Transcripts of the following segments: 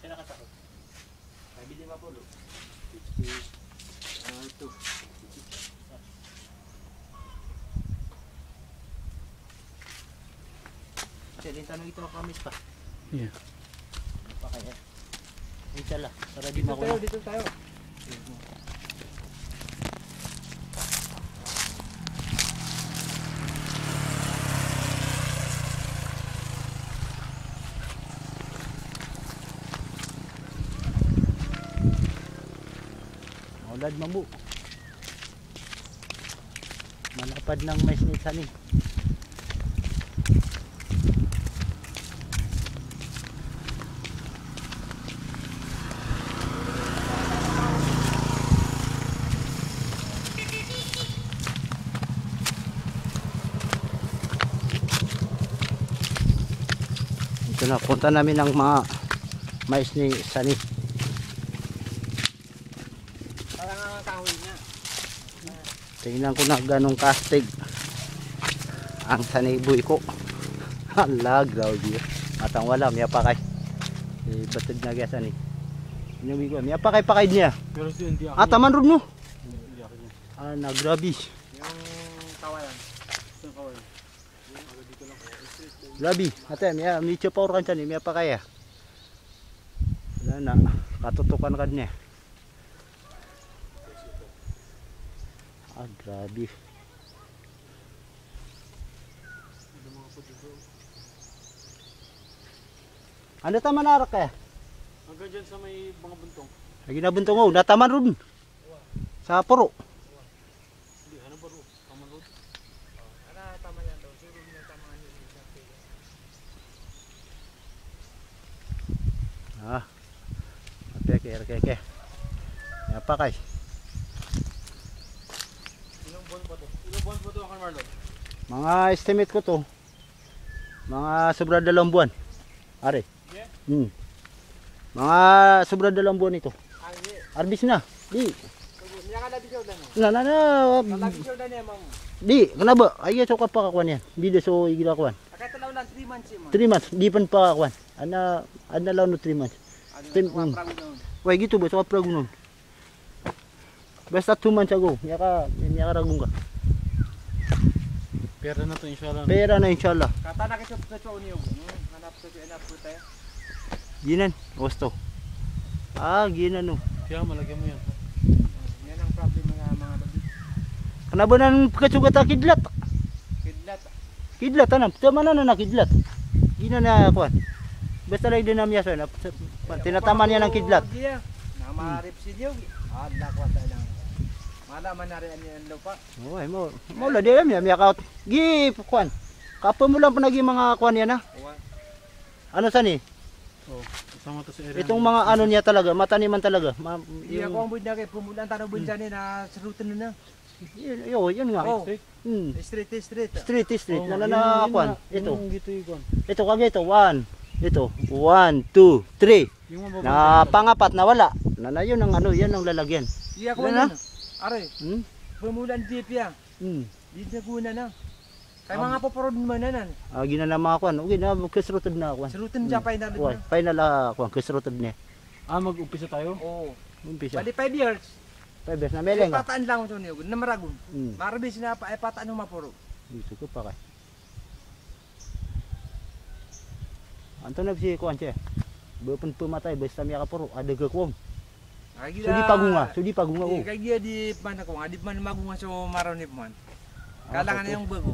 Pinakasakot. Sabi 50. Ito. Kasi din tanong ito makamis pa. Yeah. Pa kaya. Inshallah, para di makuha. Dito tayo. Maulad mabu. Malapad ng mais ni Sani. Ito na, punta namin ng mga mais ni Sani. Parang ang kahoy niya. Tingnan ko na ganong kastig ang saniboy ko. Hala, grabe. Atang wala, may apakay. Batid na kaya Sani. Inuwi ko, may apakay-pakay niya. Pero hindi ako. Taman rin mo. Hindi ako niya. Na grabe. Yung kawayan. Saan ka wala? Dito lang. Grabe. Ate, may chupor kan Sani, may apakay. Wala na, katutukan ka niya. Grabe. Ano tama narak kaya? Hanggang dyan sa may mga buntong. Lagi na buntong mo, nataman ron. Sa puro. Hindi, ano ba ro? Taman road? Ano tama yan daw. Siguro na tama niyo sa pila. Keke. Apa kay? Ilang buwan pa to? Ilang buwan pa to ang Marlon? Mga estimate ko to. Mga sobra 2 buwan. Are. Yeah? Mga sobra 2 buwan ito. Hindi. Arbis na. Di. Niya ka labis yun na. Na. Labis yun na niya, ma'am. Di, kenapa? Ay so ka pa kakuan yan. Di de so igila kakuan. Akay talaw lang 3 months yun, ma'am. 3 months, di pan pa kakuan. Ana lang no 3 months. Ano na, Why gitu ba? So ka pragun nun. Basta 2 months ago. Yaka ragung ka. Pera na to inshallah. Pera na inshallah. Kata na kita sa chow niyo. Hanap sa enough po tayo. Ginan, gusto. Ginan no. Kaya malagyan mo yan. Yan ang problem mga babi. Kenapa nan kacugat kidlat? Kidlat. Kidlat anam. Tama na nakidlat. Ginan na kuan. Basta lang din namya sa tinataman niya ng kidlat. Na marip sinyo. Adla ko ta lang. Malaman na rin ang lupa. Oy, mo la dia mi ka. Gi kuan. Kapo mo lang panagi mga kuan yan ha. Ano Sani? Oh, kasama to sa area. Itong mga ano niya talaga, mataniman talaga. Iya ko ang bud na kay pumulan tanong bud dyan na sarutan na. Yun nga. Oh. Hmm. Street. Street. Oh, Na kuan. Ito. Yung gito yung Ito kage ito. 1. Ito. 1, 2, 3. yung mababang. Na pangapat na wala. Na yun ang ano, yan ang lalagyan. Iya ko Yan na. Are, Hmm? pumulan jeep ya. Hmm. Di na guna na. Kay mga poporod man nanan. Ginanama ako. Okay na, kisrutod na ako. Sarutan dyan pa na. Final ako, kisrutod niya. Mag-umpisa tayo? Oo. Umpisa. Bali 5 years. 5 years na meleng ka. Pataan lang ito niyo. Na maragon. Hmm. Marabis na pa ay pataan ng mapuro. Dito ko pa kay. Anto nagsikuan siya. Bapun pumatay basta miya ka puro ada gakwom. Sudi pagunga oh. Kay dia di mana ko, adi man magunga so maronip man. Kalangan na yung bago.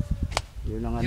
Yun ang ano.